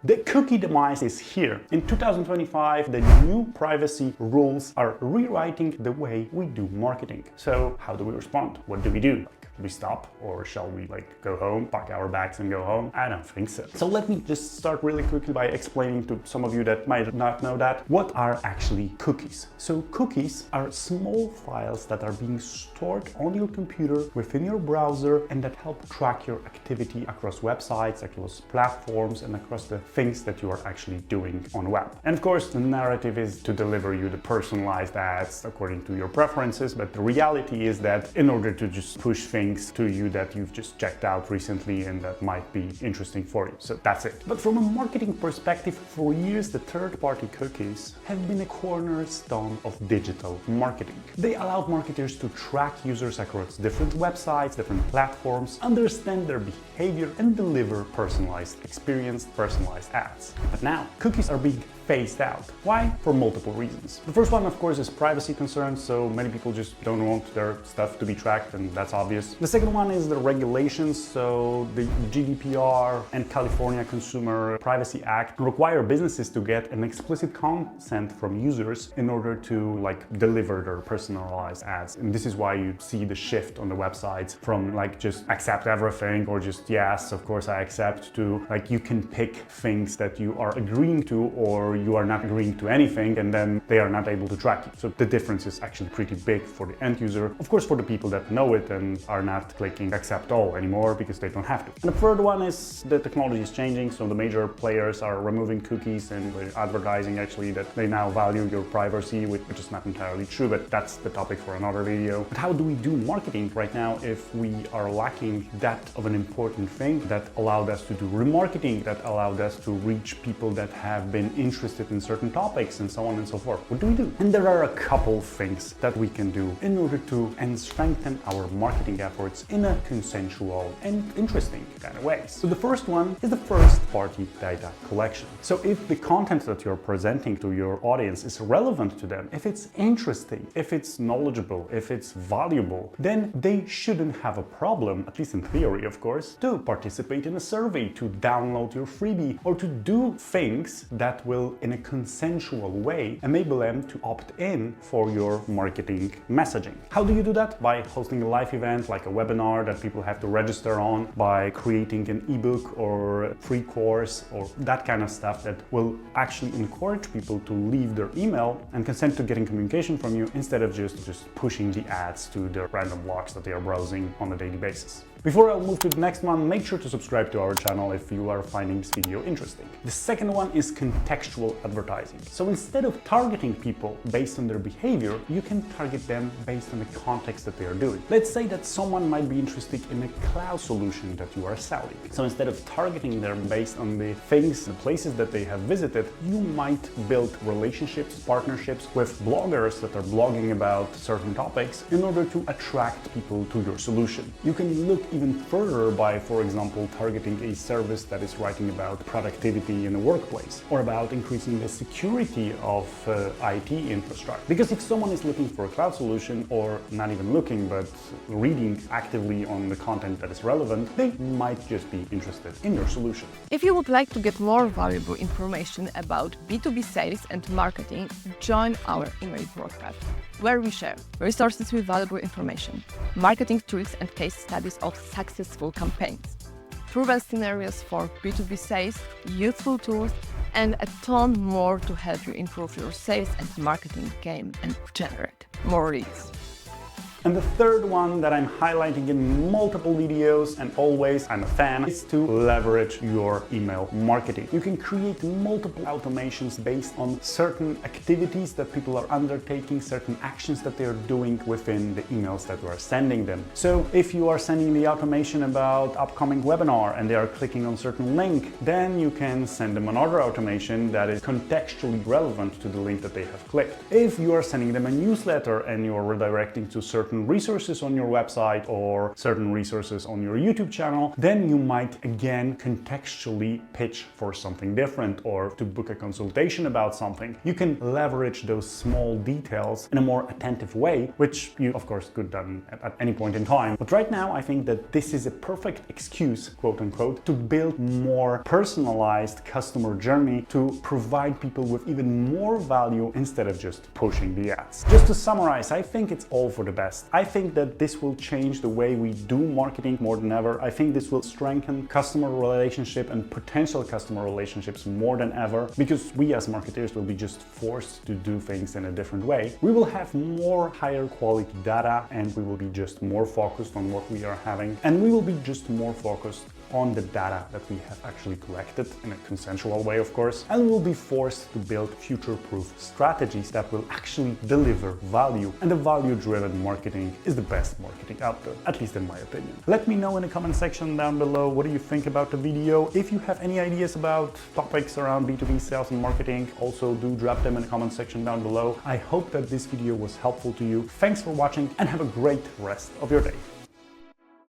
The cookie demise is here. In 2025, the new privacy rules are rewriting the way we do marketing. So how do we respond? What do we do? We stop, or shall we go home, pack our bags and go home? I don't think so. So let me just start really quickly by explaining to some of you that might not know that, what are actually cookies. So cookies are small files that are being stored on your computer within your browser and that help track your activity across websites, across platforms, and across the things that you are actually doing on web. And of course, the narrative is to deliver you the personalized ads according to your preferences, but the reality is that in order to just push things to you that you've just checked out recently and that might be interesting for you. So that's it. But from a marketing perspective, for years, the third-party cookies have been a cornerstone of digital marketing. They allowed marketers to track users across different websites, different platforms, understand their behavior, and deliver personalized experience, personalized ads. But now, cookies are being phased out. Why? For multiple reasons. The first one, of course, is privacy concerns, so many people just don't want their stuff to be tracked, and that's obvious. The second one is the regulations, so the GDPR and California Consumer Privacy Act require businesses to get an explicit consent from users in order to deliver their personalized ads. And this is why you see the shift on the websites from just accept everything or just yes, of course I accept, to you can pick things that you are agreeing to or you are not agreeing to anything, and then they are not able to track you. So the difference is actually pretty big for the end user. Of course, for the people that know it and are not clicking accept all anymore because they don't have to. And the third one is the technology is changing, so the major players are removing cookies and advertising actually that they now value your privacy, which is not entirely true, but that's the topic for another video. But how do we do marketing right now if we are lacking that of an important thing that allowed us to do remarketing, that allowed us to reach people that have been interested in certain topics and so on and so forth? What do we do? And there are a couple things that we can do in order to strengthen our marketing efforts in a consensual and interesting kind of ways. So the first one is the first-party data collection. So if the content that you're presenting to your audience is relevant to them, if it's interesting, if it's knowledgeable, if it's valuable, then they shouldn't have a problem, at least in theory, of course, to participate in a survey, to download your freebie, or to do things that will, in a consensual way, enable them to opt in for your marketing messaging. How do you do that? By hosting a live event like a webinar that people have to register on, by creating an ebook or a free course or that kind of stuff that will actually encourage people to leave their email and consent to getting communication from you instead of just pushing the ads to their random blogs that they are browsing on a daily basis. Before I'll move to the next one, make sure to subscribe to our channel if you are finding this video interesting. The second one is contextual advertising. So instead of targeting people based on their behavior, you can target them based on the context that they are doing. Let's say that someone might be interested in a cloud solution that you are selling. So instead of targeting them based on the things, the places that they have visited, you might build relationships, partnerships with bloggers that are blogging about certain topics in order to attract people to your solution. You can look even further by, for example, targeting a service that is writing about productivity in a workplace or about increasing the security of IT infrastructure. Because if someone is looking for a cloud solution, or not even looking but reading actively on the content that is relevant, they might just be interested in your solution. If you would like to get more valuable information about B2B sales and marketing, join our email broadcast, where we share resources with valuable information, marketing tools and case studies of successful campaigns, proven scenarios for B2B sales, useful tools, and a ton more to help you improve your sales and marketing game and generate more leads. And the third one that I'm highlighting in multiple videos, and always I'm a fan, is to leverage your email marketing. You can create multiple automations based on certain activities that people are undertaking, certain actions that they are doing within the emails that we are sending them. So if you are sending the automation about upcoming webinar and they are clicking on certain link, then you can send them another automation that is contextually relevant to the link that they have clicked. If you are sending them a newsletter and you are redirecting to certain certain resources on your website or certain resources on your YouTube channel, then you might again contextually pitch for something different or to book a consultation about something. You can leverage those small details in a more attentive way, which you of course could done at any point in time. But right now I think that this is a perfect excuse, quote unquote, to build more personalized customer journey to provide people with even more value instead of just pushing the ads. Just to summarize, I think it's all for the best. I think that this will change the way we do marketing more than ever. I think this will strengthen customer relationship and potential customer relationships more than ever, because we as marketers will be just forced to do things in a different way. We will have more higher quality data, and we will be just more focused on what we are having, and we will be just more focused on the data that we have actually collected in a consensual way, of course, and we'll be forced to build future-proof strategies that will actually deliver value. And the value-driven marketing is the best marketing out there, at least in my opinion. Let me know in the comment section down below, what do you think about the video? If you have any ideas about topics around B2B sales and marketing, also do drop them in the comment section down below. I hope that this video was helpful to you. Thanks for watching and have a great rest of your day.